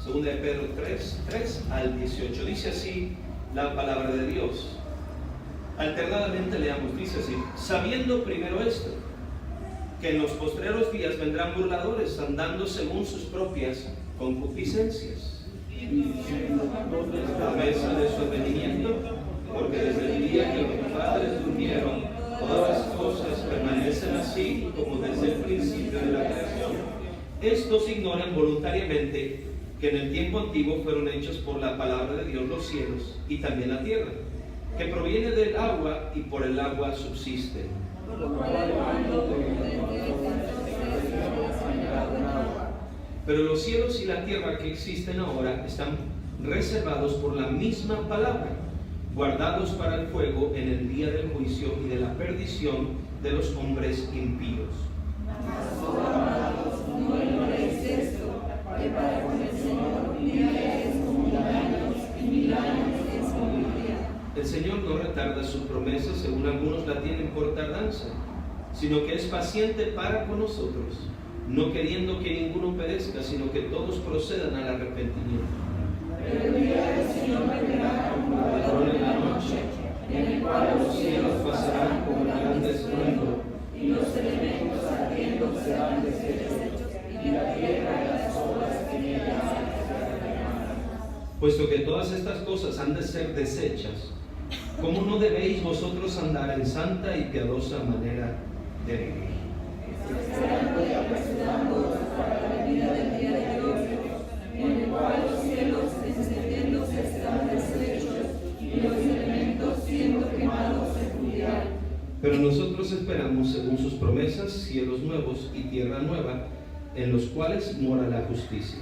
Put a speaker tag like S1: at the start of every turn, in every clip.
S1: Segunda de Pedro 3 al 18. Dice así la palabra de Dios. Alternadamente leamos, dice así: sabiendo primero esto, que en los postreros días vendrán burladores, andando según sus propias concupiscencias, promesa de su advenimiento, porque desde el día que los padres durmieron, todas las cosas permanecen así como desde el principio de la creación. Estos ignoran voluntariamente que en el tiempo antiguo fueron hechos por la palabra de Dios los cielos y también la tierra, que proviene del agua y por el agua subsisten. Pero los cielos y la tierra que existen ahora están reservados por la misma palabra, guardados para el fuego en el día del juicio y de la perdición de los hombres impíos.
S2: No ignoréis esto, que para con el Señor un día es como 1000 años y 1000 años es como un día.
S1: El Señor no retarda su promesa, según algunos la tienen por tardanza, sino que es paciente para con nosotros, no queriendo que ninguno perezca, sino que todos procedan al arrepentimiento.
S2: Pero el día del Señor vendrá como ladrón en la noche, en el cual los cielos pasarán con gran estruendo, y los elementos ardiendo serán deshechos, y la tierra y las obras que en ella hay serán quemadas.
S1: Puesto que todas estas cosas han de ser deshechas, ¿cómo no debéis vosotros andar en santa y piadosa manera de vivir?
S2: Esperando y apresurándoos para la venida del día de Dios, en el cual los cielos encendiéndose están deshechos, y los elementos siendo quemados se fundirán.
S1: Pero nosotros esperamos, según sus promesas, cielos nuevos y tierra nueva, en los cuales mora la justicia.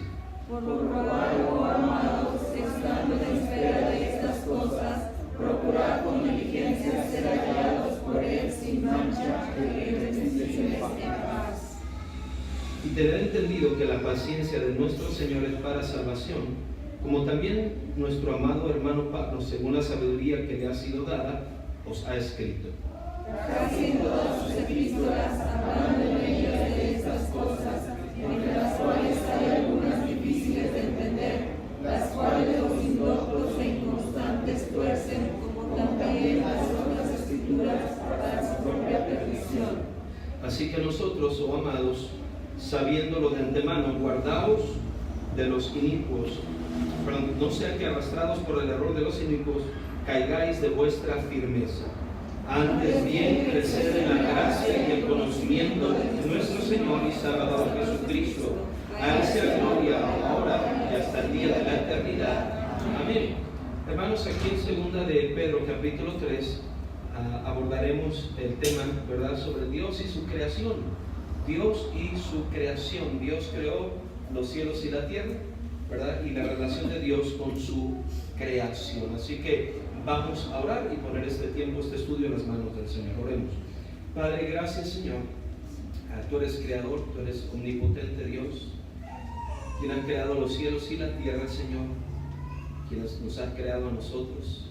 S2: Por lo cual, oh amados, estando en espera de estas cosas, procurad con diligencia ser hallados por Él sin mancha e irreprensibles en paz.
S1: Y tener entendido que la paciencia de nuestro Señor es para salvación, como también nuestro amado hermano Pablo, según la sabiduría que le ha sido dada, os ha escrito.
S2: Casi en todas sus epístolas, hablando en ellas de estas cosas, entre las cuales hay algunas difíciles de entender, las cuales los indoctos e inconstantes tuercen, como también las otras escrituras para su propia perdición.
S1: Así que nosotros, oh amados, sabiéndolo de antemano, guardaos de los inicuos, no sea que arrastrados por el error de los inicuos, caigáis de vuestra firmeza. Antes bien, crecer en la gracia y el conocimiento de nuestro Señor y Salvador Jesucristo. A Él sea gloria ahora y hasta el día de la eternidad. Amén. Hermanos, aquí en segunda de Pedro, capítulo 3, abordaremos el tema, ¿verdad?, sobre Dios y su creación. Dios y su creación. Dios creó los cielos y la tierra, ¿verdad?, y la relación de Dios con su creación. Así que vamos a orar y poner este tiempo, este estudio en las manos del Señor. Oremos. Padre, gracias, Señor. Tú eres creador, tú eres omnipotente Dios, quien ha creado los cielos y la tierra, Señor, quien nos ha creado a nosotros.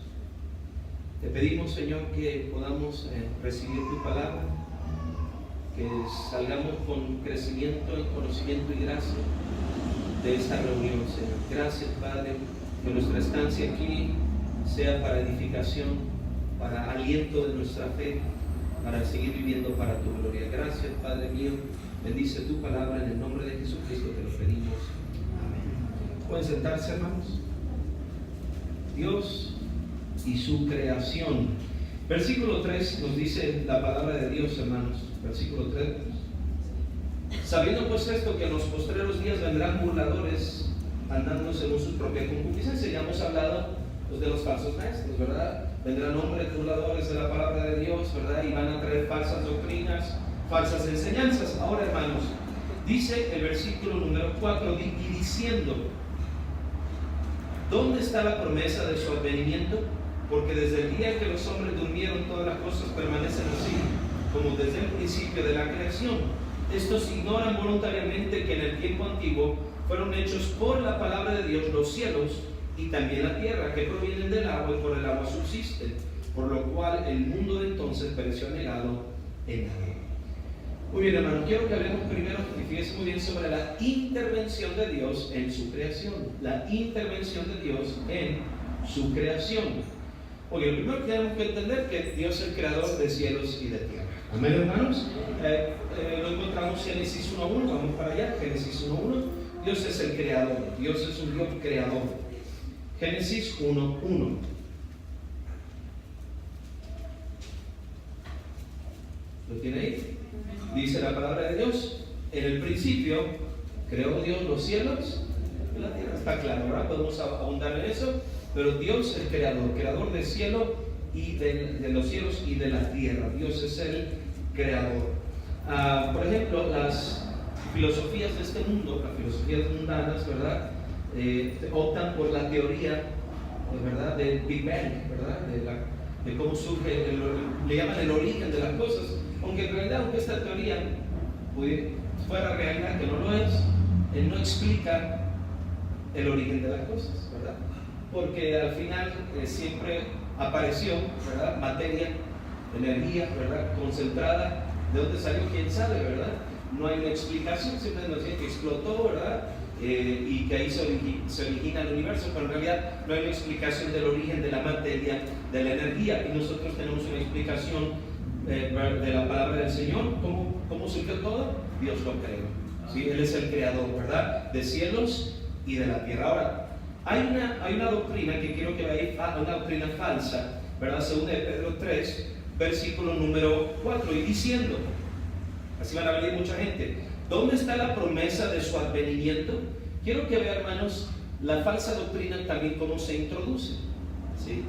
S1: Te pedimos, Señor, que podamos recibir tu palabra, que salgamos con crecimiento en conocimiento y gracia de esta reunión, Señor. Gracias, Padre, que nuestra estancia aquí sea para edificación, para aliento de nuestra fe, para seguir viviendo para tu gloria. Gracias, Padre mío. Bendice tu palabra en el nombre de Jesucristo, te lo pedimos. Amén. ¿Pueden sentarse, hermanos? Dios y su creación. Versículo 3 nos dice la palabra de Dios, hermanos. Versículo 3. Sabiendo pues esto, que en los postreros días vendrán burladores, andando según sus propias concupiscencias. Ya hemos hablado de los falsos maestros, ¿verdad? Vendrán hombres burladores de la palabra de Dios, ¿verdad? Y van a traer falsas doctrinas, falsas enseñanzas. Ahora, hermanos, dice el versículo número 4, y diciendo, ¿dónde está la promesa de su advenimiento? Porque desde el día que los hombres durmieron, todas las cosas permanecen así, como desde el principio de la creación. Estos ignoran voluntariamente que en el tiempo antiguo fueron hechos por la palabra de Dios los cielos y también la tierra, que provienen del agua y por el agua subsisten, por lo cual el mundo de entonces pereció anegado en agua. Muy bien, hermanos, quiero que hablemos primero, y fíjense muy bien, sobre la intervención de Dios en su creación. La intervención de Dios en su creación. Porque lo primero que tenemos que entender es que Dios es el creador de cielos y de tierra. Amén, hermanos. Lo encontramos en Génesis 1.1, vamos para allá, Génesis 1.1. Dios es el creador, Dios es un Dios creador. Génesis 1.1. ¿Lo tiene ahí? Dice la palabra de Dios: en el principio creó Dios los cielos y la tierra. Está claro, ¿verdad? Podemos ahondar en eso, pero Dios es creador del cielo y de los cielos y de la tierra. Dios es el creador. Por ejemplo, las filosofías de este mundo, las filosofías mundanas, ¿verdad? Optan por la teoría, ¿verdad?, del Big Bang, ¿verdad? De cómo surge, le llaman el origen de las cosas. Aunque en realidad, aunque esta teoría fuera realidad, que no lo es, no explica el origen de las cosas, ¿verdad? Porque al final siempre apareció, ¿verdad?, materia, energía, ¿verdad?, concentrada. ¿De dónde salió? ¿Quién sabe, verdad? No hay una explicación, siempre nos dicen que explotó, ¿verdad? Y que ahí se origina el universo, pero en realidad no hay una explicación del origen de la materia, de la energía, y nosotros tenemos una explicación de la palabra del Señor. ¿Cómo surgió todo? Dios lo creó, ¿sí? Él es el creador, ¿verdad?, de cielos y de la tierra. Ahora, hay una doctrina que quiero que veáis, una doctrina falsa, ¿verdad? Según de Pedro 3, versículo número 4, y diciendo, así van a venir mucha gente, ¿dónde está la promesa de su advenimiento? Quiero que vean, hermanos, la falsa doctrina también cómo se introduce, ¿sí?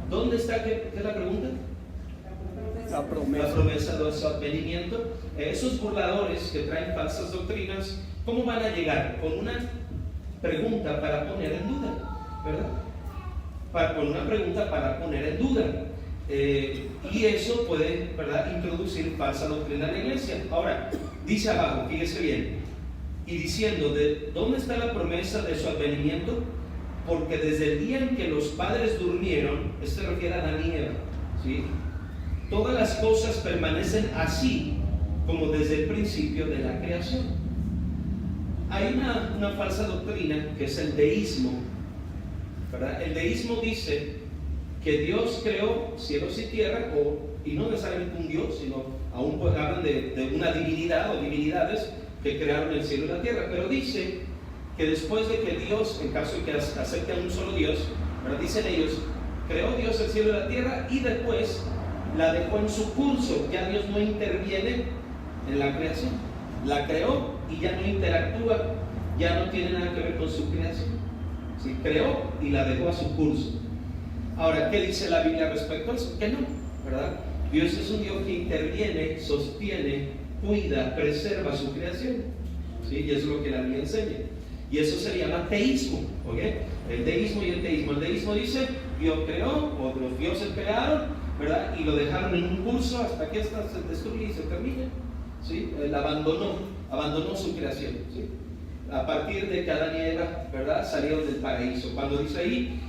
S1: ¿Dónde está? ¿Qué es la pregunta? La promesa de su advenimiento. Esos burladores que traen falsas doctrinas, ¿cómo van a llegar? Con una pregunta para poner en duda, ¿verdad? Con una pregunta para poner en duda. Y eso puede, ¿verdad?, introducir falsa doctrina en la iglesia. Ahora, dice abajo, fíjese bien, y diciendo, ¿de dónde está la promesa de su advenimiento? Porque desde el día en que los padres durmieron, esto se refiere a Adán y Eva, ¿sí?, todas las cosas permanecen así como desde el principio de la creación. Hay una falsa doctrina que es el deísmo, ¿verdad? El deísmo dice que Dios creó cielos y tierra, y no necesariamente un Dios, sino aún hablan de una divinidad o divinidades que crearon el cielo y la tierra, pero dice que después de que Dios, en caso de que acepten un solo Dios, ¿verdad?, dicen ellos, creó Dios el cielo y la tierra y después la dejó en su curso. Ya Dios no interviene en la creación, la creó y ya no interactúa, ya no tiene nada que ver con su creación, ¿sí? Creó y la dejó a su curso. Ahora, ¿qué dice la Biblia respecto a eso? Que no, ¿verdad? Dios es un Dios que interviene, sostiene, cuida, preserva su creación, ¿sí? Y eso es lo que la Biblia enseña. Y eso se llama teísmo, ¿ok? El deísmo y el teísmo. El deísmo dice, Dios creó, o los dioses crearon, ¿verdad?, y lo dejaron en un curso hasta que ésta se destruye y se termine, ¿sí? Él abandonó su creación, ¿sí? A partir de que Adán y Eva, ¿verdad?, salieron del paraíso. Cuando dice ahí,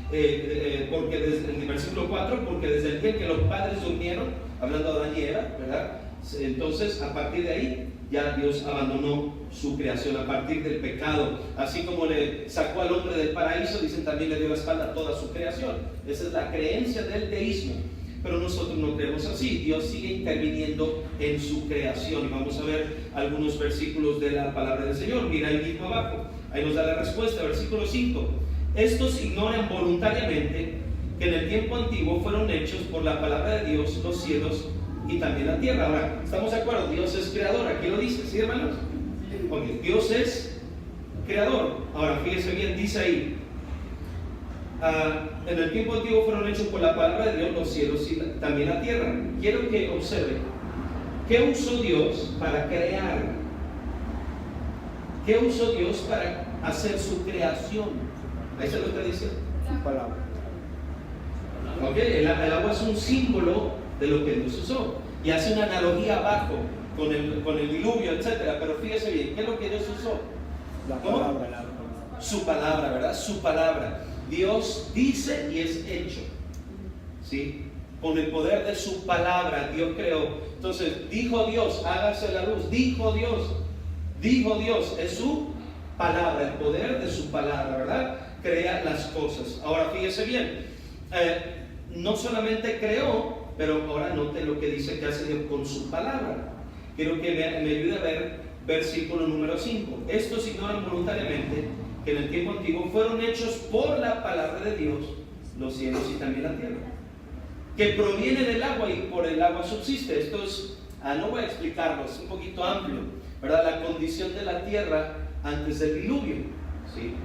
S1: porque desde el versículo 4, porque desde el día en que los padres durmieron, hablando de Adán y Eva, ¿verdad?, entonces a partir de ahí ya Dios abandonó su creación, a partir del pecado. Así como le sacó al hombre del paraíso, dicen, también le dio la espalda a toda su creación. Esa es la creencia del teísmo. Pero nosotros no creemos así. Dios sigue interviniendo en su creación. Y vamos a ver algunos versículos de la palabra del Señor. Mira ahí mismo abajo, ahí nos da la respuesta, versículo 5. Estos ignoran voluntariamente que en el tiempo antiguo fueron hechos por la palabra de Dios los cielos y también la tierra. Ahora, ¿estamos de acuerdo? Dios es creador, aquí lo dice, ¿sí, hermanos? Okay. Dios es creador. Ahora, fíjense bien, dice ahí, en el tiempo antiguo fueron hechos por la palabra de Dios los cielos y también la tierra. Quiero que observen, ¿qué usó Dios para crear? ¿Qué usó Dios para hacer su creación? Ahí se lo está diciendo.
S3: Su palabra.
S1: Okay. El agua es un símbolo de lo que Dios usó y hace una analogía abajo con el diluvio, etcétera. Pero fíjese bien, ¿qué es lo que Dios usó?
S3: La palabra.
S1: Su palabra, ¿verdad? Su palabra. Dios dice y es hecho, ¿sí? con el poder de su palabra, Dios creó. Entonces, dijo Dios, hágase la luz. Dijo Dios, es su palabra, el poder de su palabra, ¿verdad? Crea las cosas. Ahora fíjese bien, no solamente creó, pero ahora note lo que dice que hace Dios con su palabra. Quiero que me ayude a ver versículo número 5. Estos ignoran voluntariamente que en el tiempo antiguo fueron hechos por la palabra de Dios los cielos y también la tierra, que proviene del agua y por el agua subsiste. Esto es, no voy a explicarlo, es un poquito amplio, ¿verdad? La condición de la tierra antes del diluvio, ¿sí?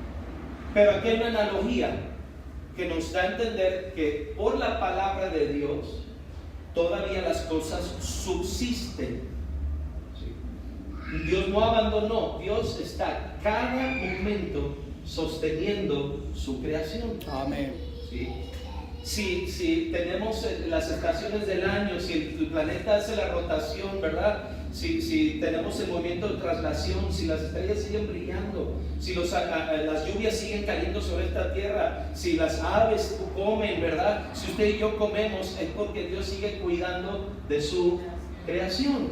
S1: Pero aquí hay una analogía que nos da a entender que por la palabra de Dios todavía las cosas subsisten, ¿sí? Dios no abandonó, Dios está cada momento sosteniendo su creación.
S3: Amén.
S1: ¿Sí? Si tenemos las estaciones del año, si el planeta hace la rotación, ¿verdad? Si tenemos el movimiento de traslación, si las estrellas siguen brillando, si las lluvias siguen cayendo sobre esta tierra, si las aves comen, ¿verdad? Si usted y yo comemos, es porque Dios sigue cuidando de su creación.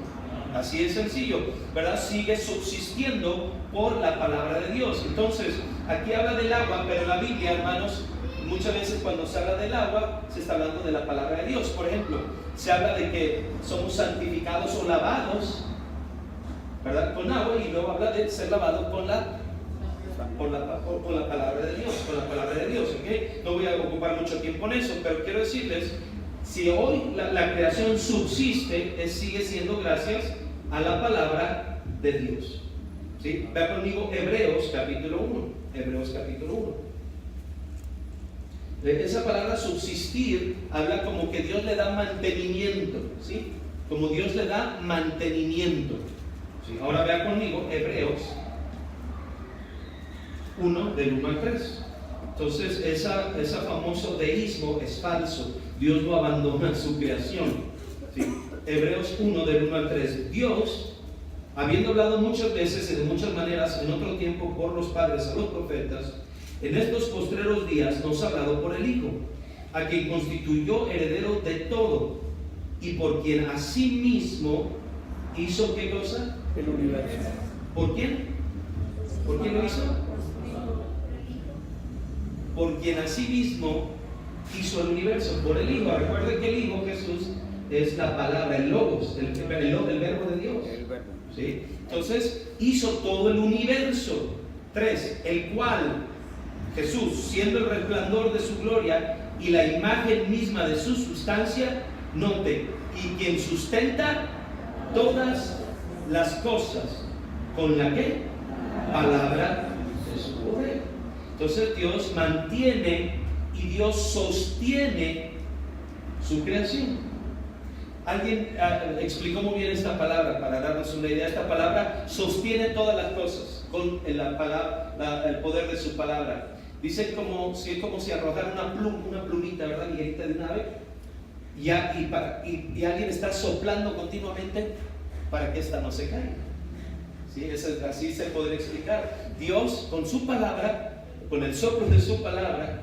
S1: Así es sencillo, ¿verdad? Sigue subsistiendo por la palabra de Dios. Entonces, aquí habla del agua, pero la Biblia, hermanos, muchas veces cuando se habla del agua, se está hablando de la palabra de Dios. Por ejemplo, se habla de que somos santificados o lavados, ¿verdad? Con agua, y luego habla de ser lavados con la palabra de Dios, con la palabra de Dios, ¿ok? No voy a ocupar mucho tiempo en eso, pero quiero decirles, si hoy la creación subsiste, sigue siendo gracias a la palabra de Dios, ¿sí? Vea conmigo Hebreos capítulo 1, Hebreos capítulo 1. Esa palabra subsistir habla como que Dios le da mantenimiento, ¿sí? Como Dios le da mantenimiento, ¿sí? Ahora vea conmigo Hebreos 1 del 1 al 3. Entonces ese famoso deísmo es falso. Dios no abandona su creación, ¿sí? Hebreos 1 del 1 al 3. Dios, habiendo hablado muchas veces y de muchas maneras en otro tiempo por los padres a los profetas, en estos postreros días nos ha hablado por el Hijo, a quien constituyó heredero de todo, y por quien asimismo hizo, ¿qué cosa?
S3: El universo.
S1: ¿Por quién? ¿Por quién lo hizo? Por quien asimismo hizo el universo, por el Hijo. Recuerden que el Hijo Jesús es la palabra, el logos, el verbo de Dios, ¿sí? Entonces hizo todo el universo. 3. El cual Jesús, siendo el resplandor de su gloria y la imagen misma de su sustancia, note, y quien sustenta todas las cosas con la que palabra de su poder. Entonces Dios mantiene y Dios sostiene su creación. Alguien explicó muy bien esta palabra para darnos una idea. Esta palabra sostiene todas las cosas con el poder de su palabra. Dice como si arrojara una plumita, ¿verdad? Ligerita de un ave, y alguien está soplando continuamente para que ésta no se caiga, ¿sí? Así se podría explicar. Dios con su palabra, con el soplo de su palabra,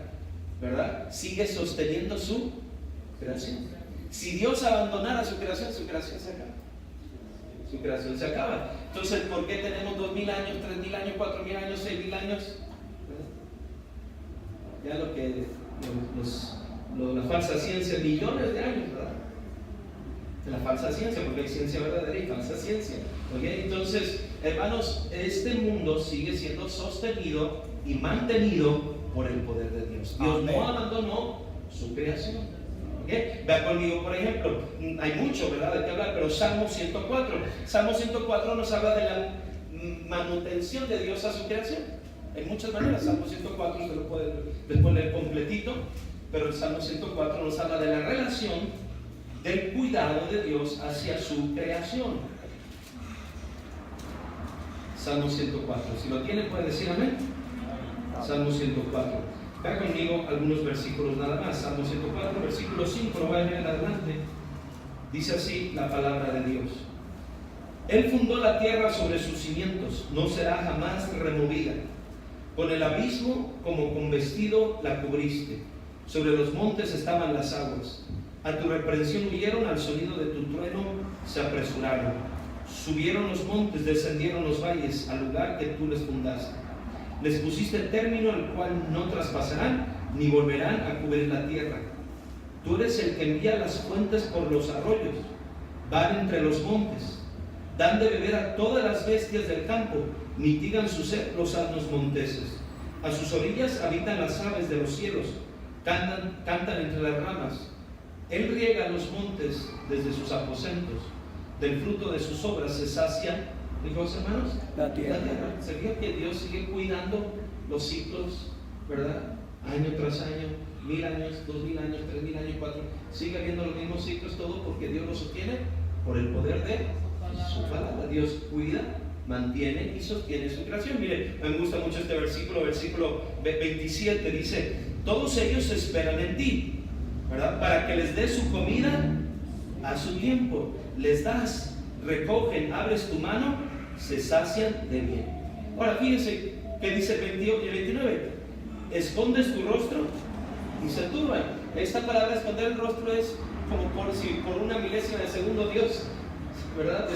S1: ¿verdad? Sigue sosteniendo su creación. Si Dios abandonara su creación se acaba. Su creación se acaba. Entonces, ¿por qué tenemos 2000 años, 3000 años, 4000 años, 6000 años? Ya la falsa ciencia, millones de años, ¿verdad? La falsa ciencia, porque hay ciencia verdadera y falsa ciencia, ¿okay? Entonces, hermanos, este mundo sigue siendo sostenido y mantenido por el poder de Dios. Dios no abandonó su creación, ¿okay? Vea conmigo, por ejemplo, hay mucho, ¿verdad?, de qué hablar, pero Salmo 104. Salmo 104 nos habla de la manutención de Dios a su creación. En muchas maneras, Salmo 104 se lo puede después leer completito, pero el Salmo 104 nos habla de la relación del cuidado de Dios hacia su creación. Salmo 104, si lo tiene puede decir amén. Salmo 104. Vea conmigo algunos versículos nada más. Salmo 104, versículo 5, lo voy a leer adelante. Dice así la palabra de Dios: Él fundó la tierra sobre sus cimientos, no será jamás removida. Con el abismo como con vestido la cubriste, sobre los montes estaban las aguas. A tu reprensión huyeron, al sonido de tu trueno se apresuraron. Subieron los montes, descendieron los valles, al lugar que tú les fundaste. Les pusiste término al cual no traspasarán, ni volverán a cubrir la tierra. Tú eres el que envía las fuentes por los arroyos, van entre los montes, dan de beber a todas las bestias del campo, mitigan su sed los asnos monteses. A sus orillas habitan las aves de los cielos, cantan entre las ramas. Él riega los montes desde sus aposentos, del fruto de sus obras se sacia, dijo los hermanos,
S3: la tierra.
S1: Se fija que Dios sigue cuidando los ciclos, ¿verdad? Año tras año, 1000 años, 2000 años, 3000 años, 4000, sigue habiendo los mismos ciclos, todo porque Dios lo sostiene por el poder de su palabra. Dios cuida, mantiene y sostiene su creación. Mire, me gusta mucho este versículo 27 dice: todos ellos esperan en ti, ¿verdad? Para que les des su comida a su tiempo. Les das, recogen, abres tu mano, se sacian de bien. Ahora fíjense que dice el 28 y el 29: escondes tu rostro y se turban. Esta palabra esconder el rostro es como por una milésima de segundo Dios, ¿verdad?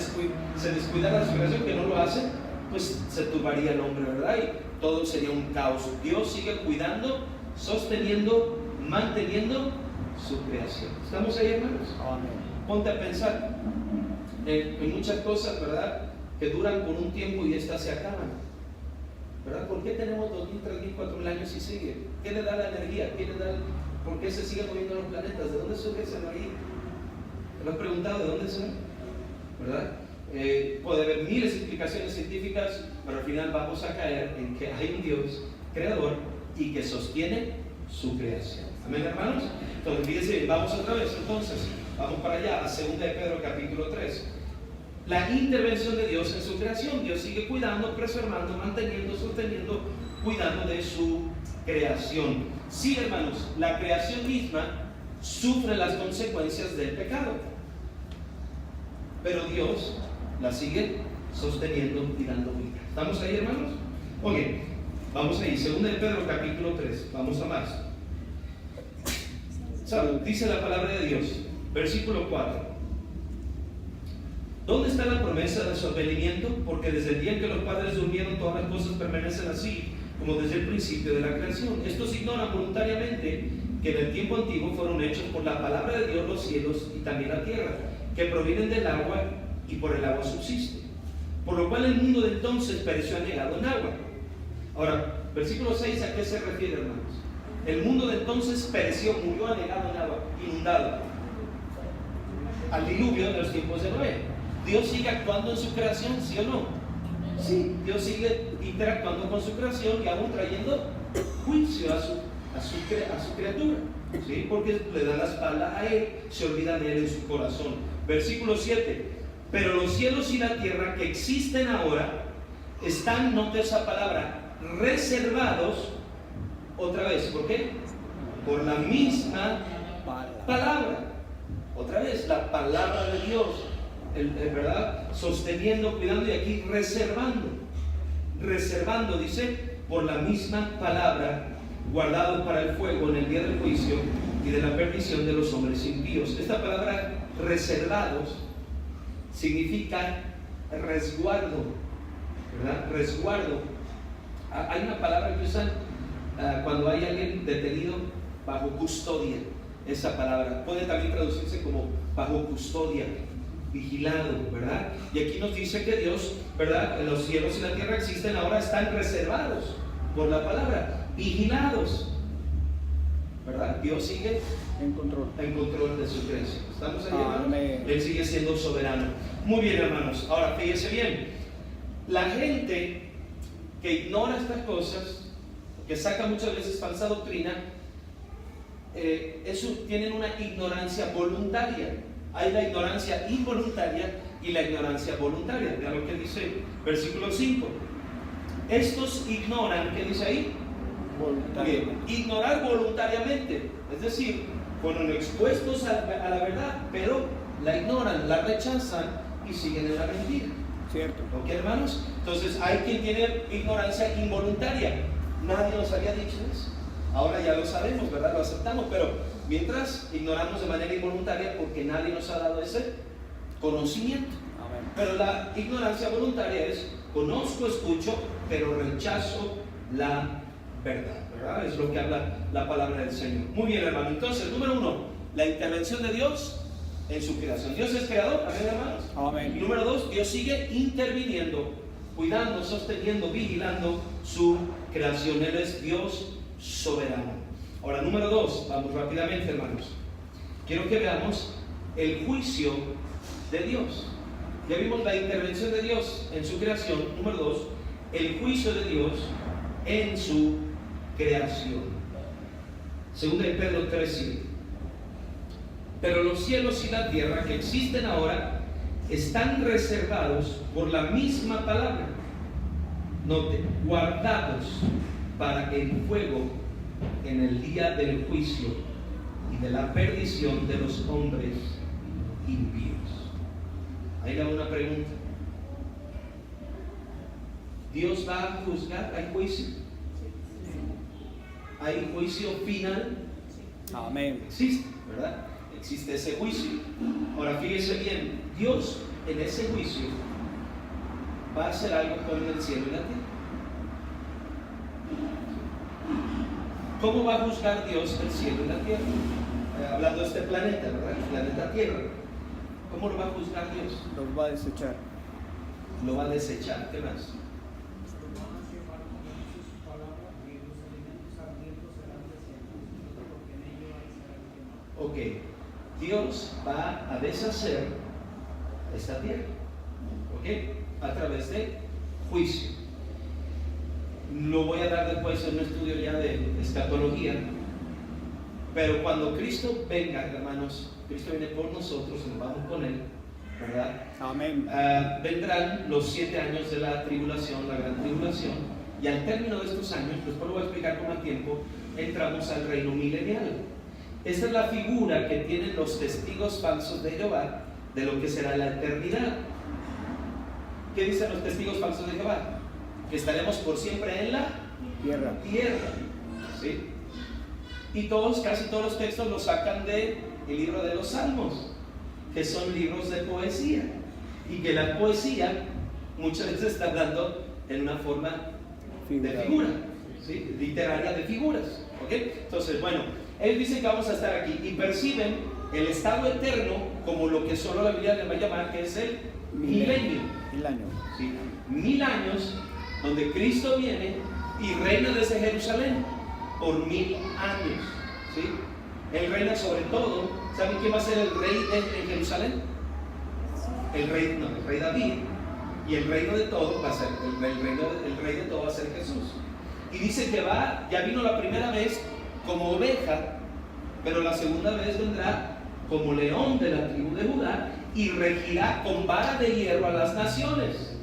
S1: Se descuidara su creación, que no lo hace, pues se turbaría el hombre, ¿verdad? Y todo sería un caos. Dios sigue cuidando, sosteniendo, manteniendo su creación. ¿Estamos ahí, hermanos?
S3: Amén.
S1: Ponte a pensar en muchas cosas, ¿verdad?, que duran por un tiempo y estas se acaban, ¿verdad? ¿Por qué tenemos 2000, 3000, 4000 años y sigue? ¿Qué le da la energía? ¿Por qué se siguen moviendo los planetas? ¿De dónde surge esa energía? ¿Te lo has preguntado de dónde surge? ¿Verdad? Puede haber miles de explicaciones científicas, pero al final vamos a caer en que hay un Dios creador y que sostiene su creación. ¿Amén, hermanos? Entonces, fíjense, vamos otra vez, entonces, vamos para allá, a 2 de Pedro capítulo 3. La intervención de Dios en su creación. Dios sigue cuidando, preservando, manteniendo, sosteniendo, cuidando de su creación. Sí, hermanos, la creación misma sufre las consecuencias del pecado, pero Dios la sigue sosteniendo y dando vida. ¿Estamos ahí, hermanos? Ok, vamos ahí, 2 de Pedro capítulo 3, vamos a más. Dice la palabra de Dios, versículo 4: ¿dónde está la promesa de su advenimiento? Porque desde el día en que los padres durmieron, todas las cosas permanecen así, como desde el principio de la creación. Estos ignoran voluntariamente que en el tiempo antiguo fueron hechos por la palabra de Dios los cielos y también la tierra, que provienen del agua y por el agua subsiste. Por lo cual el mundo de entonces pereció anegado en agua. Ahora, versículo 6, ¿a qué se refiere, hermanos? El mundo de entonces pereció, murió anegado en agua, inundado. Al diluvio de los tiempos de Noé. ¿Dios sigue actuando en su creación, sí o no? Sí, Dios sigue interactuando con su creación y aún trayendo juicio a su criatura, ¿sí? Porque le da la espalda a él, se olvida de él en su corazón. Versículo 7: pero los cielos y la tierra que existen ahora están, note esa palabra, reservados. Otra vez, ¿por qué? Por la misma palabra. Otra vez, la palabra de Dios, ¿verdad? Sosteniendo, cuidando, y aquí reservando. Reservando, dice, por la misma palabra, guardados para el fuego en el día del juicio y de la perdición de los hombres impíos. Esta palabra reservados significa resguardo, ¿verdad? Resguardo. Hay una palabra que usan cuando hay alguien detenido bajo custodia. Esa palabra puede también traducirse como bajo custodia, vigilado, ¿verdad? Y aquí nos dice que Dios, ¿verdad?, los cielos y la tierra existen ahora, están reservados por la palabra, vigilados, ¿verdad? Dios sigue en control de su creación. ¿Estamos ahí, hermanos? Él sigue siendo soberano. Muy bien, hermanos. Ahora, fíjense bien, la gente que ignora estas cosas, que saca muchas veces falsa doctrina, tienen una ignorancia voluntaria. Hay la ignorancia involuntaria y la ignorancia voluntaria. Vean lo que dice versículo 5. Estos ignoran, ¿qué dice ahí? Bien, ignorar voluntariamente, es decir, fueron expuestos a la verdad, pero la ignoran, la rechazan y siguen en la mentira.
S3: ¿Cierto?
S1: ¿Ok, hermanos? Entonces hay quien tiene ignorancia involuntaria. Nadie nos había dicho eso. Ahora ya lo sabemos, ¿verdad? Lo aceptamos, pero mientras ignoramos de manera involuntaria porque nadie nos ha dado ese conocimiento.
S3: Amén.
S1: Pero la ignorancia voluntaria es: conozco, escucho, pero rechazo la verdad, ¿verdad? Es lo que habla la palabra del Señor. Muy bien, hermano. Entonces, número 1, la intervención de Dios en su creación. Dios es creador, amén, hermanos.
S3: Amén.
S1: Y número 2, Dios sigue interviniendo, cuidando, sosteniendo, vigilando su creación. Él es Dios soberano. Ahora, número 2, vamos rápidamente, hermanos. Quiero que veamos el juicio de Dios. Ya vimos la intervención de Dios en su creación. Número 2, el juicio de Dios en su creación. Segunda de Pedro 3:7. Pero los cielos y la tierra que existen ahora están reservados por la misma palabra. Note, guardados para el fuego en el día del juicio y de la perdición de los hombres impíos. Ahí le hago una pregunta. ¿Dios va a juzgar? ¿Hay juicio? ¿Hay juicio final?
S3: Amén.
S1: Existe, ¿verdad? Existe ese juicio. Ahora fíjese bien, Dios en ese juicio va a hacer algo con el cielo y la tierra. ¿Cómo va a juzgar Dios el cielo y la tierra? Hablando de este planeta, ¿verdad? El planeta Tierra. ¿Cómo lo va a juzgar Dios?
S3: Los va a desechar.
S1: Lo va a desechar. ¿Qué más? Ok, Dios va a deshacer esta tierra, ¿ok? A través de juicio. Lo voy a dar después en un estudio ya de escatología, pero cuando Cristo venga, hermanos, Cristo viene por nosotros, nos vamos con Él, ¿verdad?
S3: Amén.
S1: Vendrán los 7 años de la tribulación, la gran tribulación, y al término de estos años, después lo voy a explicar con más tiempo, entramos al reino milenial. Esta es la figura que tienen los testigos falsos de Jehová de lo que será la eternidad. ¿Qué dicen los testigos falsos de Jehová? Que estaremos por siempre en la
S3: Tierra.
S1: ¿Sí? Y casi todos los textos los sacan del libro de los Salmos, que son libros de poesía, y que la poesía muchas veces está dando en una forma de figura, ¿sí? Literaria de figuras, ¿ok? Entonces, bueno, él dice que vamos a estar aquí y perciben el estado eterno como lo que solo la Biblia le va a llamar, que es el milenio.
S3: 1000 años.
S1: ¿Sí? 1000 años donde Cristo viene y reina desde Jerusalén por 1000 años, ¿sí? Él reina sobre todo. ¿Saben quién va a ser el rey en Jerusalén? El rey David. Y el reino de todo va a ser el rey de todo va a ser Jesús. Y dice que ya vino la primera vez como oveja, pero la segunda vez vendrá como león de la tribu de Judá y regirá con vara de hierro a las naciones.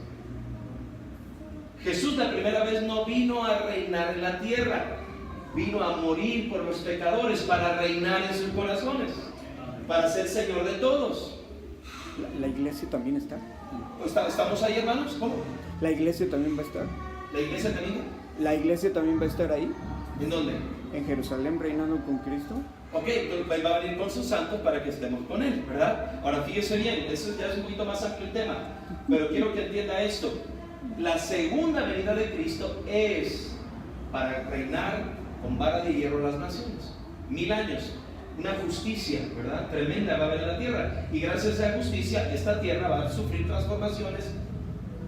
S1: Jesús la primera vez no vino a reinar en la tierra, vino a morir por los pecadores para reinar en sus corazones, para ser Señor de todos.
S3: La iglesia también está.
S1: ¿Estamos ahí, hermanos? ¿Cómo?
S3: La iglesia también va a estar.
S1: ¿La iglesia también?
S3: La iglesia también va a estar ahí,
S1: ¿En dónde?
S3: en Jerusalén, reinando con Cristo.
S1: Ok, entonces va a venir con sus santos para que estemos con Él, ¿verdad? Ahora fíjese bien, eso ya es un poquito más amplio el tema, pero quiero que entienda esto. La segunda venida de Cristo es para reinar con vara de hierro las naciones. 1000 años, una justicia, ¿verdad? Tremenda va a haber en la tierra. Y gracias a esa justicia, esta tierra va a sufrir transformaciones.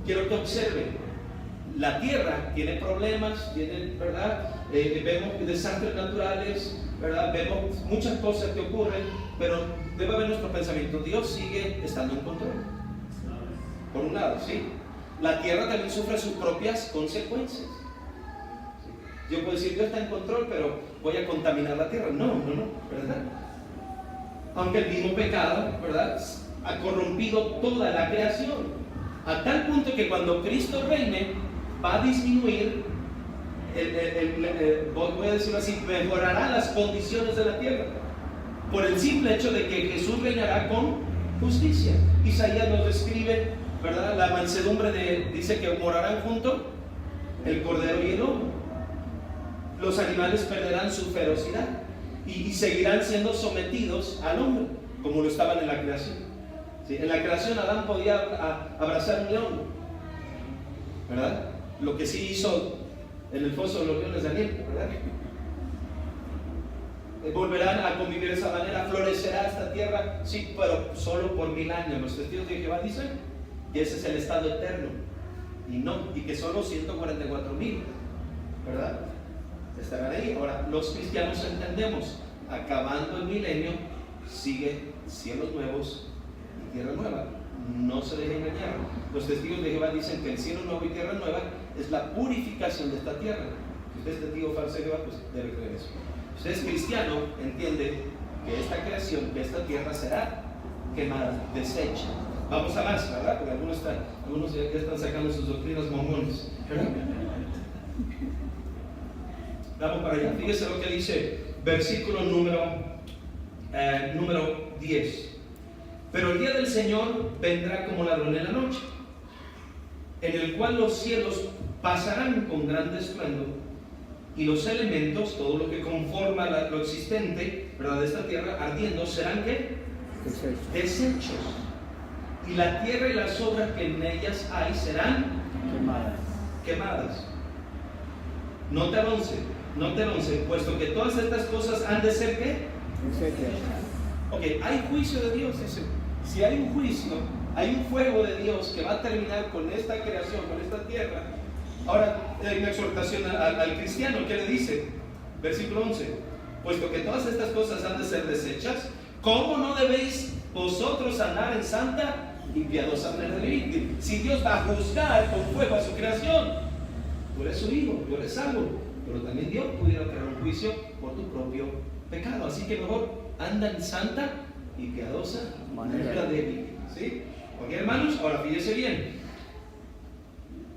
S1: Quiero que observen. La tierra tiene problemas, ¿verdad? Vemos desastres naturales, ¿verdad? Vemos muchas cosas que ocurren, pero debe haber nuestro pensamiento. Dios sigue estando en control. Por un lado, ¿sí? La tierra también sufre sus propias consecuencias. Yo puedo decir, Dios está en control, pero voy a contaminar la tierra. No, ¿verdad? Aunque el mismo pecado, ¿verdad?, ha corrompido toda la creación, a tal punto que cuando Cristo reine, va a disminuir, voy a decirlo así, mejorará las condiciones de la tierra, por el simple hecho de que Jesús reinará con justicia. Isaías nos describe, ¿verdad?, la mansedumbre dice que morarán junto el cordero y el lobo. los animales perderán su ferocidad y seguirán siendo sometidos al hombre, como lo estaban en la creación. ¿Sí? En la creación Adán podía abrazar un león, ¿verdad? Lo que sí hizo en el foso de los leones Daniel, ¿verdad? Volverán a convivir de esa manera, florecerá esta tierra, sí, pero solo por 1000 años. Los testigos de Jehová dicen que ese es el estado eterno, y que solo 144,000, ¿verdad? Estarán ahí. Ahora, los cristianos entendemos, acabando el milenio, sigue cielos nuevos y tierra nueva. No se dejen engañar. Los testigos de Jehová dicen que el cielo nuevo y tierra nueva es la purificación de esta tierra. Si usted es testigo falso de Jehová, pues debe creer eso. Si usted es cristiano, entiende que esta creación, que esta tierra será quemada, deshecha. Vamos a más, ¿verdad? Porque algunos ya están sacando sus doctrinas mormones, ¿verdad? Vamos para allá. Fíjese lo que dice versículo número 10. Pero el día del Señor vendrá como ladrón en la noche, en el cual los cielos pasarán con gran estruendo, y los elementos, todo lo que conforma lo existente, ¿verdad?, de esta tierra, ardiendo, serán ¿qué? Deshechos. Y la tierra y las obras que en ellas hay serán quemadas. Nota el 11, puesto que todas estas cosas han de ser ¿qué? Ok, hay juicio de Dios, dice. Si hay un juicio, hay un fuego de Dios que va a terminar con esta creación, con esta tierra. Ahora, hay una exhortación al cristiano, ¿qué le dice? Versículo 11, puesto que todas estas cosas han de ser desechas, ¿cómo no debéis vosotros andar en santa y piadosa manera de vivir? Si Dios va a juzgar con fuego a su creación, tú eres su hijo, tú eres salvo, pero también Dios pudiera traer un juicio por tu propio pecado. Así que mejor anda en santa y piadosa manera de vivir. ¿Sí? ¿Ok, hermanos? Ahora fíjese bien.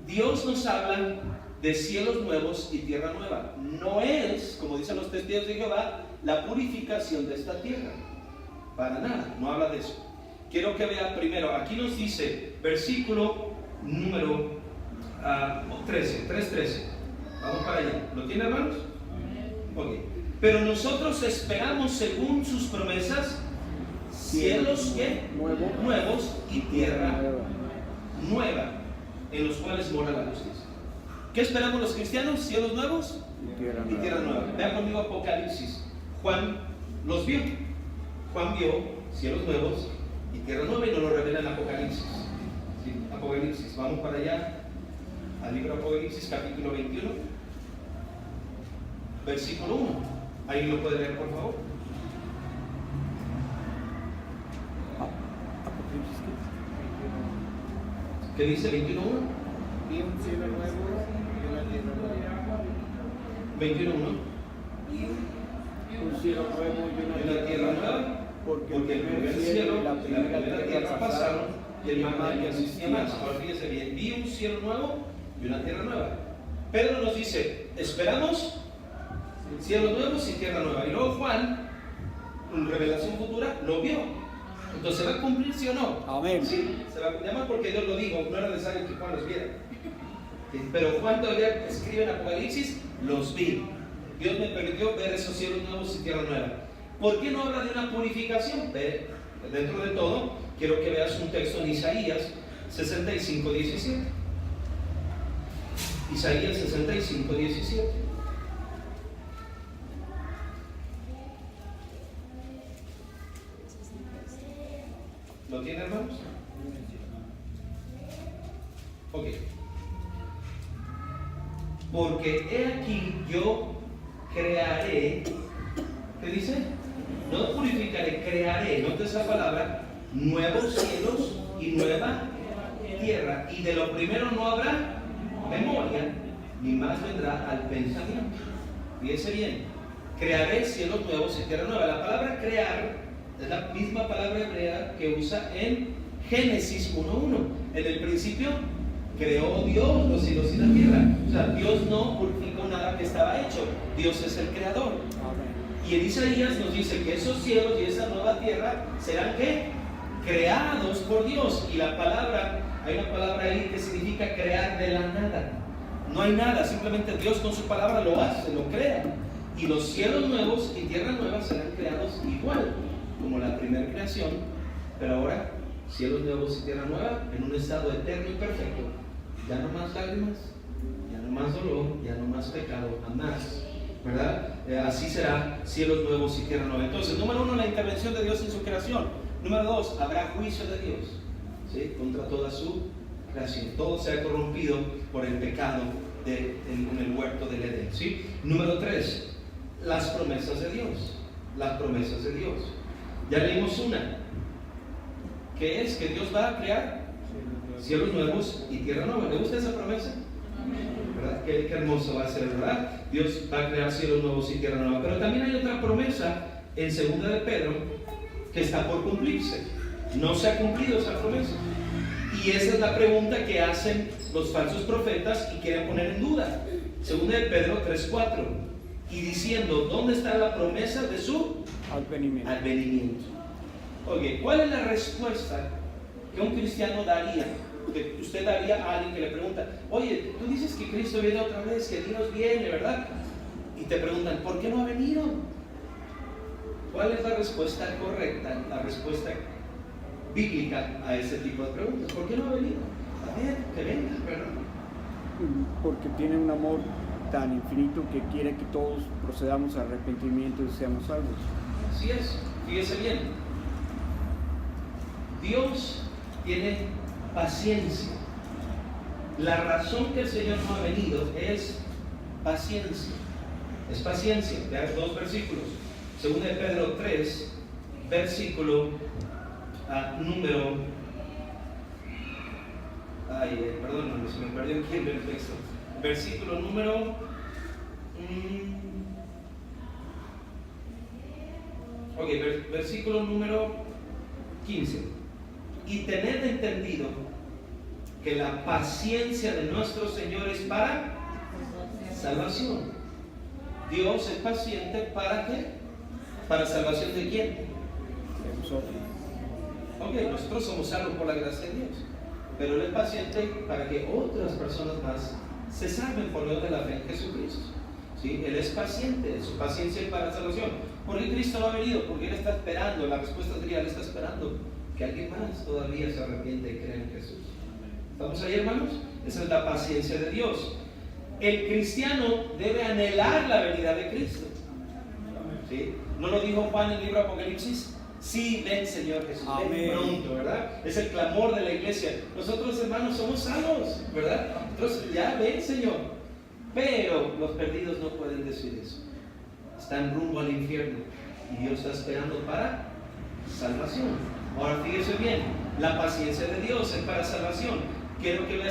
S1: Dios nos habla de cielos nuevos y tierra nueva. No es, como dicen los testigos de Jehová, la purificación de esta tierra. Para nada, no habla de eso. Quiero que vea primero, aquí nos dice, versículo número 3:13. Vamos para allá. ¿Lo tiene, hermanos? Ok. Pero nosotros esperamos, según sus promesas, cielos ¿qué? Nuevos y tierra nueva, en los cuales mora la justicia. ¿Qué esperamos los cristianos? Cielos nuevos y tierra nueva. Vean conmigo Apocalipsis. Juan los vio. Juan vio cielos nuevos y tierra nueva, y nos lo revela en Apocalipsis. ¿Sí? Apocalipsis, vamos para allá al libro de Apocalipsis, capítulo 21, versículo 1. Ahí lo puede leer, por favor. ¿Qué dice 21:1?
S3: Y un cielo nuevo y una tierra nueva.
S1: 21:1.
S3: Un cielo nuevo y una tierra nueva, porque el primer cielo y la primera tierra pasaron y el mar ya no existía más.
S1: Ahora fíjese bien, vi un cielo nuevo y una tierra nueva. Pedro nos dice, esperamos cielos nuevos y tierra nueva. Y luego Juan, en revelación futura, lo vio. Entonces, ¿se va a cumplir, sí o no?
S3: Amén.
S1: Sí, se va a cumplir. Además, porque Dios lo dijo, no era necesario que Juan los viera. Pero Juan todavía escribe en Apocalipsis, los vi. Dios me permitió ver esos cielos nuevos y tierra nueva. ¿Por qué no habla de una purificación? Dentro de todo, quiero que veas un texto en Isaías 65:17. Isaías 65:17. ¿Lo tiene, hermanos? Ok. Porque he aquí yo crearé, ¿qué dice? No purificaré, crearé, nota esa palabra, nuevos cielos y nueva tierra, y de lo primero no habrá memoria, ni más vendrá al pensamiento. Fíjese bien, crearé cielos nuevos y tierra nueva. La palabra crear es la misma palabra hebrea que usa en Génesis 1:1. En el principio creó Dios los cielos y la tierra. O sea, Dios no purificó nada que estaba hecho. Dios es el creador. Y en Isaías nos dice que esos cielos y esa nueva tierra serán ¿qué? Creados por Dios. Y la palabra, hay una palabra ahí que significa crear de la nada. No hay nada, simplemente Dios con su palabra lo hace, lo crea. Y los cielos nuevos y tierra nueva serán creados igual como la primera creación, pero ahora cielos nuevos y tierra nueva en un estado eterno y perfecto. Ya no más lágrimas, ya no más dolor, ya no más pecado, jamás, ¿verdad? Así será, cielos nuevos y tierra nueva. Entonces, número 1, la intervención de Dios en su creación. Número 2, habrá juicio de Dios, ¿sí?, contra toda su creación. Todo se ha corrompido por el pecado en el huerto del Edén, ¿sí? Número 3, las promesas de Dios. Las promesas de Dios. Ya leímos una, que es que Dios va a crear cielos nuevos y tierra nueva. ¿Le gusta esa promesa? ¿Verdad? Qué hermoso va a ser, ¿verdad? Dios va a crear cielos nuevos y tierra nueva. Pero también hay otra promesa en 2 de Pedro que está por cumplirse. No se ha cumplido esa promesa. Y esa es la pregunta que hacen los falsos profetas y quieren poner en duda. 2 de Pedro 3:4. Y diciendo, ¿dónde está la promesa de su advenimiento? Oye, ¿cuál es la respuesta que un cristiano daría? Que usted daría a alguien que le pregunta, oye, tú dices que Cristo viene otra vez, que Dios viene, ¿verdad? Y te preguntan, ¿por qué no ha venido? ¿Cuál es la respuesta correcta, la respuesta bíblica a ese tipo de preguntas? ¿Por qué no ha venido? A ver, que venga, ¿verdad?
S3: Porque tiene un amor tan infinito que quiere que todos procedamos al arrepentimiento y seamos salvos.
S1: Así es, fíjese bien. Dios tiene paciencia. La razón que el Señor no ha venido es paciencia. Es paciencia. Vean 2 versículos. 2 de Pedro 3, versículo número. Perdóname, se me perdió aquí en el texto. Versículo número. Versículo número 15. Y tened entendido que la paciencia de nuestro Señor es para salvación. Dios es paciente ¿para qué? ¿Para salvación de quién?
S3: De nosotros.
S1: Nosotros somos salvos por la gracia de Dios, pero Él es paciente para que otras personas más se salven por medio de la fe en Jesucristo. ¿Sí? Él es paciente, su paciencia es para salvación. ¿Por qué Cristo no ha venido? Porque Él está esperando. La respuesta sería, Él está esperando que alguien más todavía se arrepiente y crea en Jesús. ¿Estamos ahí, hermanos? Esa es la paciencia de Dios. El cristiano debe anhelar la venida de Cristo. ¿Sí? ¿No lo dijo Juan en el libro de Apocalipsis? Sí, ven Señor Jesús, ven pronto, ¿verdad? Es el clamor de la iglesia. Nosotros, hermanos, somos salvos, ¿verdad? Entonces, ya ven Señor. Pero los perdidos no pueden decir eso. Están rumbo al infierno y Dios está esperando para salvación. Ahora fíjese bien, la paciencia de Dios es para salvación. Quiero que vea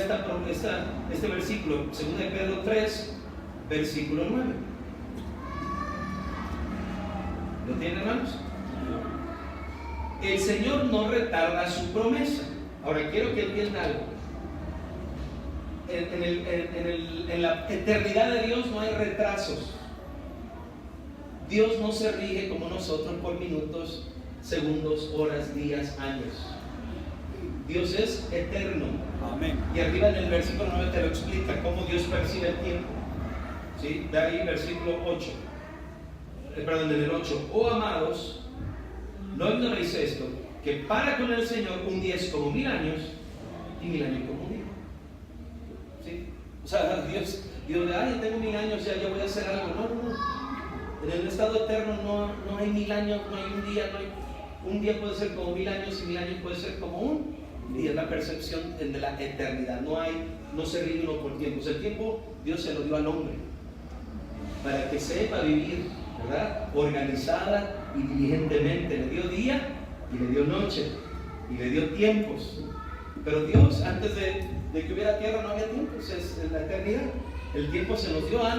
S1: este versículo, 2 de Pedro 3, versículo 9. ¿Lo tienen, hermanos? El Señor no retarda su promesa. Ahora quiero que entiendan algo. En la eternidad de Dios no hay retrasos. Dios no se rige como nosotros por minutos, segundos, horas, días, años. Dios es eterno.
S3: Amén.
S1: Y arriba en el versículo 9 te lo explica cómo Dios percibe el tiempo. ¿Sí? De ahí versículo 8. En el 8. Oh amados, no ignoréis esto, que para con el Señor un día es como 1000 años y 1000 años como un día. ¿Sí? O sea, Dios ay, tengo 1000 años, ya voy a hacer algo. No. En el estado eterno no hay 1000 años, no hay un día, un día puede ser como 1000 años y 1000 años puede ser como un día. Es la percepción de la eternidad. No se rige uno por tiempos. El tiempo Dios se lo dio al hombre para que sepa vivir, ¿verdad? Organizada y diligentemente. Le dio día y le dio noche y le dio tiempos. Pero Dios, antes de que hubiera tierra, no había tiempos. Es la eternidad. El tiempo se nos dio a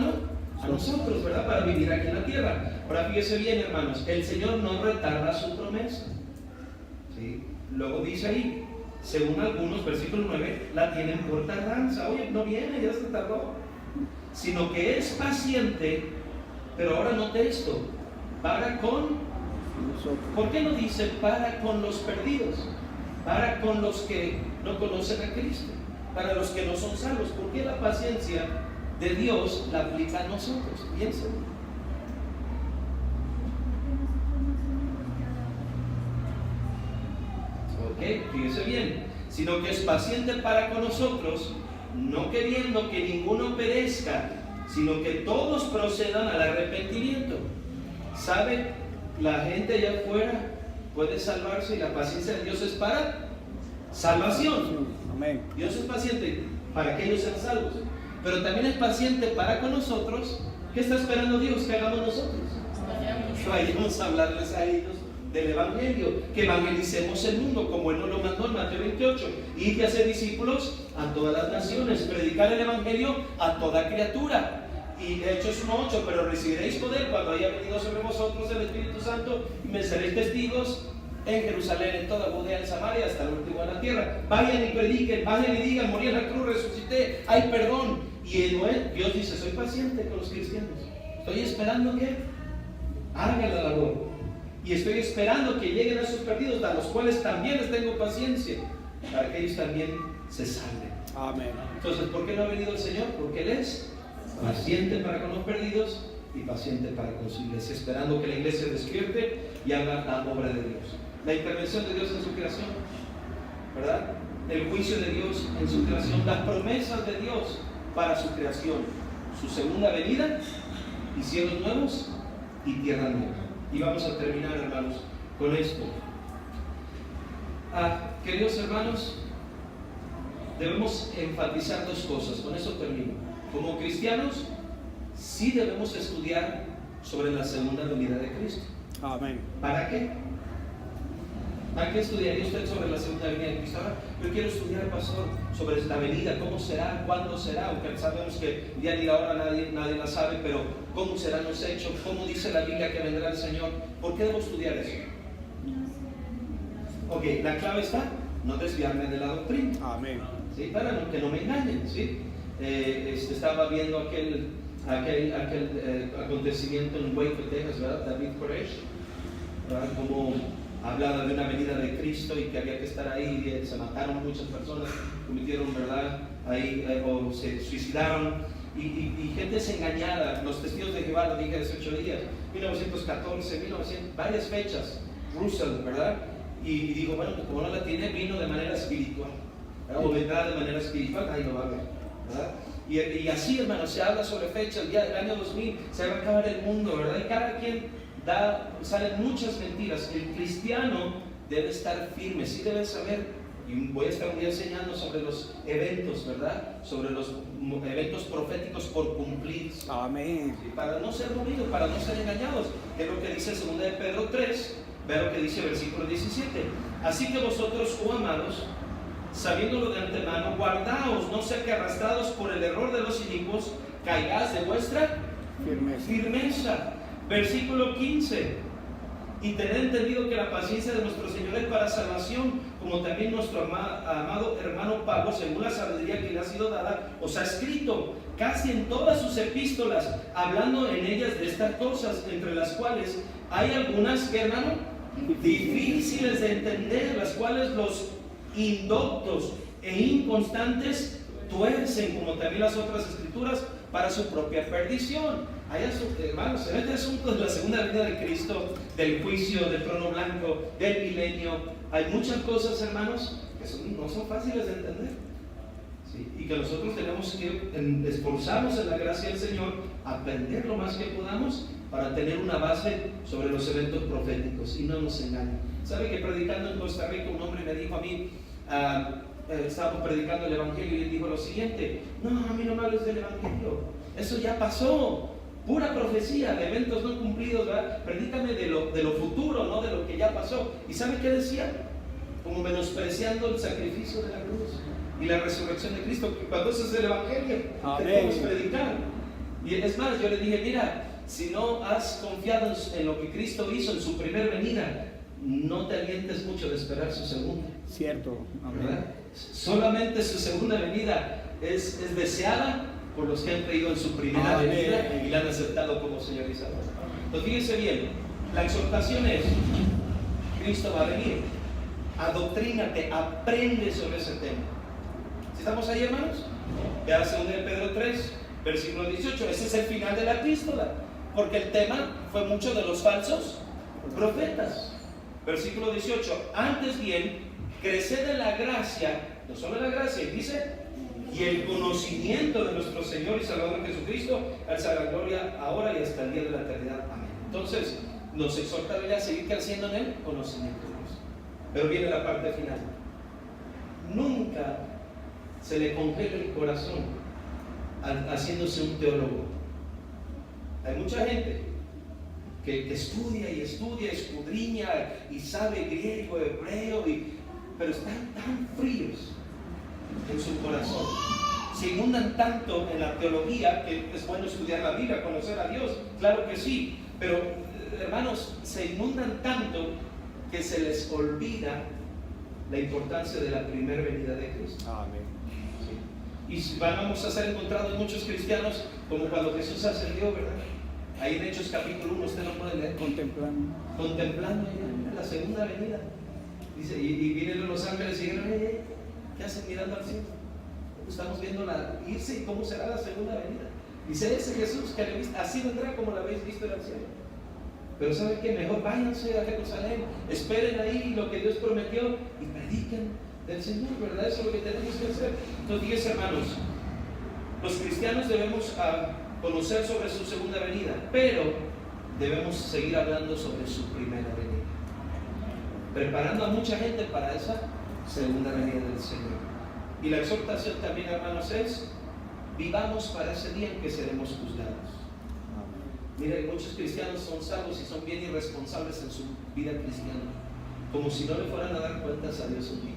S1: nosotros, ¿verdad? Para vivir aquí en la tierra. Ahora fíjese bien, hermanos, el Señor no retarda su promesa. ¿Sí? Luego dice ahí, según algunos, versículo 9, la tienen por tardanza. Oye, no viene, ya se tardó. Sino que es paciente, pero ahora note esto, para con nosotros. ¿Por qué no dice para con los perdidos? Para con los que no conocen a Cristo, para los que no son salvos. ¿Por qué la paciencia de Dios la aplica a nosotros. Piensen. Ok, fíjense bien. Sino que es paciente para con nosotros, no queriendo que ninguno perezca, sino que todos procedan al arrepentimiento. ¿Sabe? La gente allá afuera puede salvarse y la paciencia de Dios es para salvación.
S3: Amén.
S1: Dios es paciente para que ellos sean salvos, pero también es paciente para con nosotros. ¿Qué está esperando Dios que hagamos nosotros? Que vayamos a hablarles a ellos del Evangelio, que evangelicemos el mundo como Él nos lo mandó en Mateo 28, y que hacer discípulos a todas las naciones, predicar el Evangelio a toda criatura. Y Hechos 1:8, pero recibiréis poder cuando haya venido sobre vosotros el Espíritu Santo y me seréis testigos en Jerusalén, en toda Judea, en Samaria, hasta el último de la tierra. Vayan y prediquen, vayan y digan, morí en la cruz, resucité, hay perdón. Y Dios dice, soy paciente con los cristianos. Estoy esperando que hagan la labor. Y estoy esperando que lleguen a esos perdidos, a los cuales también les tengo paciencia, para que ellos también se salven.
S3: Amén.
S1: Entonces, ¿por qué no ha venido el Señor? Porque Él es paciente para con los perdidos y paciente para con su iglesia, esperando que la iglesia despierte y haga la obra de Dios. La intervención de Dios en su creación, ¿verdad? El juicio de Dios en su creación, las promesas de Dios para su creación, su segunda venida y cielos nuevos y tierra nueva. Y vamos a terminar, hermanos, con esto. Queridos hermanos, debemos enfatizar dos cosas, con eso termino. Como cristianos, sí debemos estudiar sobre la segunda venida de Cristo.
S3: Amén.
S1: ¿Para qué? ¿Para qué estudiaría usted sobre la segunda venida de Cristo? Ahora, yo quiero estudiar, pastor, sobre la venida, cómo será, cuándo será, aunque sabemos que día ni la hora nadie la sabe, pero cómo serán los hechos, cómo dice la Biblia que vendrá el Señor. ¿Por qué debo estudiar eso? Ok, la clave está, no desviarme de la doctrina.
S3: Amén.
S1: ¿Sí? Para que no me engañen, ¿sí? Estaba viendo aquel acontecimiento en Waco, Texas, ¿verdad? David Koresh, ¿verdad? Como hablaba de una venida de Cristo y que había que estar ahí, y se mataron muchas personas, cometieron, ¿verdad? Ahí, o se suicidaron, y gente es engañada. Los testigos de Jehová, lo dije hace 8 días, 1914, 1900, varias fechas, Russell, ¿verdad? Y digo, bueno, como no la tiene, vino de manera espiritual, ¿verdad? O vendrá de manera espiritual, ahí lo va a ver, ¿verdad? Y así, hermanos, se habla sobre fechas, ya el año 2000, se va a acabar el mundo, ¿verdad? Y cada quien salen muchas mentiras. El cristiano debe estar firme, sí debe saber, y voy a estar un día enseñando sobre los eventos, ¿verdad? Sobre los eventos proféticos por cumplir.
S3: Amén.
S1: ¿Sí? Para no ser movidos, para no ser engañados, que es lo que dice 2 de Pedro 3, ve lo que dice el versículo 17. Así que vosotros, oh amados, sabiéndolo de antemano, guardaos, no sea que arrastrados por el error de los inicuos, caigáis de vuestra firmeza. Versículo 15. Y tened entendido que la paciencia de nuestro Señor es para salvación, como también nuestro amado hermano Pablo, según la sabiduría que le ha sido dada, os ha escrito casi en todas sus epístolas, hablando en ellas de estas cosas, entre las cuales hay algunas, que hermano, difíciles de entender, las cuales los indoctos e inconstantes tuercen, como también las otras escrituras, para su propia perdición. Hermanos, en este asunto de la segunda venida de Cristo, del juicio, del trono blanco, del milenio, hay muchas cosas, hermanos, que no son fáciles de entender, ¿sí? Y que nosotros tenemos que esforzarnos en la gracia del Señor, aprender lo más que podamos para tener una base sobre los eventos proféticos y no nos engañen. ¿Sabe que predicando en Costa Rica un hombre me dijo a mí, estábamos predicando el Evangelio, y él dijo lo siguiente: no, a mí no me hables del Evangelio, eso ya pasó, pura profecía de eventos no cumplidos, ¿verdad? Predícame de lo futuro, no de lo que ya pasó. ¿Y sabe qué decía? Como menospreciando el sacrificio de la cruz y la resurrección de Cristo, que cuando eso es el Evangelio, que podemos predicar. Y es más, yo le dije, mira, si no has confiado en lo que Cristo hizo en su primera venida, no te alientes mucho de esperar su segunda.
S3: Cierto.
S1: ¿Verdad? Solamente su segunda venida es deseada por los que han creído en su primera venida y la han aceptado como Señor y Salvador. Entonces fíjense bien, la exhortación es: Cristo va a venir, adoctrínate, aprende sobre ese tema. ¿Sí estamos ahí, hermanos? Ya 2 de Pedro 3, Versículo 18, ese es el final de la epístola, porque el tema fue mucho de los falsos profetas. Versículo 18, antes bien, creced en la gracia, no solo en la gracia, dice, y el conocimiento de nuestro Señor y Salvador Jesucristo, al sea la gloria ahora y hasta el día de la eternidad. Amén. Entonces, nos exhorta a seguir creciendo en el conocimiento de Dios. Pero viene la parte final. Nunca se le congela el corazón haciéndose un teólogo. Hay mucha gente que estudia y estudia, escudriña y sabe griego, hebreo, pero están tan fríos en su corazón. Se inundan tanto en la teología que es bueno estudiar la Biblia, conocer a Dios, claro que sí, pero hermanos, se inundan tanto que se les olvida la importancia de la primera venida de Cristo.
S3: Amén.
S1: Y vamos a ser encontrados muchos cristianos como cuando Jesús ascendió, ¿verdad? Ahí en Hechos capítulo 1, usted no puede leer. Contemplando la segunda venida. Dice, y vienen los ángeles y dijeron, ¿qué hacen mirando al cielo? Estamos viendo irse y cómo será la segunda venida. Dice ese Jesús que le viste, así vendrá como la habéis visto en el cielo. Pero ¿saben qué? Mejor váyanse a Jerusalén, esperen ahí lo que Dios prometió y prediquen del Señor, ¿verdad? Eso es lo que tenemos que hacer. Entonces, fíjense, hermanos, los cristianos debemos conocer sobre su segunda venida, pero debemos seguir hablando sobre su primera venida, preparando a mucha gente para esa segunda venida del Señor. Y la exhortación también, hermanos, es: vivamos para ese día en que seremos juzgados. Miren, muchos cristianos son salvos y son bien irresponsables en su vida cristiana, como si no le fueran a dar cuentas a Dios un día.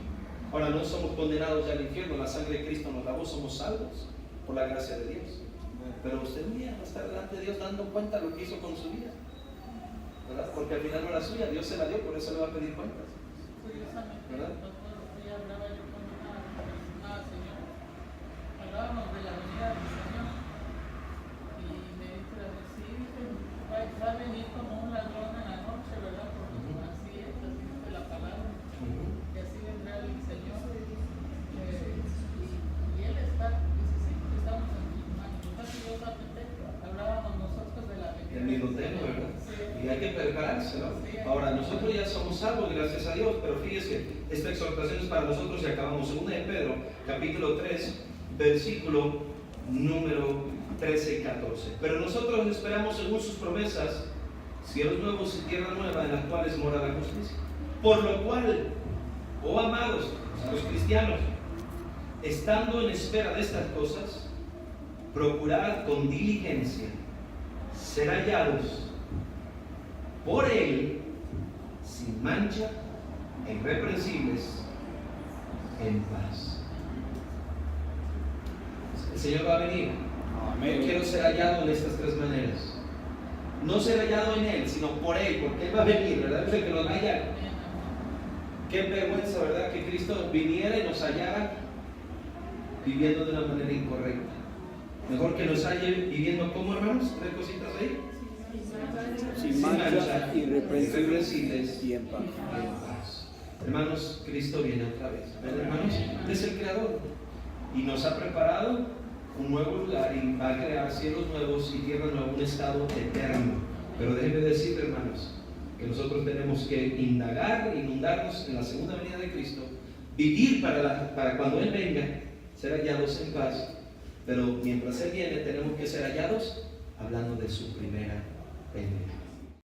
S1: Ahora, no somos condenados ya al infierno, la sangre de Cristo nos lavó, somos salvos por la gracia de Dios. Pero usted un día va a estar delante de Dios dando cuenta de lo que hizo con su vida, ¿verdad? Porque al final no era suya, Dios se la dio, por eso le va a pedir cuentas, ¿verdad?
S2: Hablaba yo con una señora, hablábamos de la venida del Señor, y me dice, sí, va a venir como un ladrón en la noche, ¿verdad? Porque así dice la palabra, y así vendrá el Señor, y Él está, dice, sí, estamos en sus manos. Curiosamente, hablábamos nosotros de la venida
S1: El mismo tema, ¿verdad?
S2: Sí.
S1: Y hay que prepararse, ¿no?
S2: Sí.
S1: Ahora, nosotros ya somos salvos, gracias a Dios, pero fíjese, esta exhortación es para nosotros y acabamos. 2 de Pedro, capítulo 3, versículo número 13 y 14. Pero nosotros esperamos según sus promesas cielos nuevos y tierra nueva en las cuales mora la justicia. Por lo cual, oh amados, los cristianos, estando en espera de estas cosas, procurad con diligencia ser hallados por Él sin mancha, irreprensibles, en paz. El Señor va a venir. Yo quiero ser hallado en estas tres maneras. No ser hallado en Él, sino por Él, porque Él va a venir, ¿verdad? Es el que nos va a hallar. Qué vergüenza, ¿verdad? Que Cristo viniera y nos hallara viviendo de una manera incorrecta. Mejor que nos halle viviendo como, hermanos, 3 cositas ahí.
S3: Sin mancha, irreprensibles y en paz.
S1: Hermanos, Cristo viene otra vez. ¿Ven, hermanos? Él es el Creador y nos ha preparado un nuevo lugar y va a crear cielos nuevos y tierra nueva, un estado eterno. Pero déjenme decir, hermanos, que nosotros tenemos que inundarnos en la segunda venida de Cristo, vivir para cuando Él venga, ser hallados en paz. Pero mientras Él viene, tenemos que ser hallados hablando de su primera venida.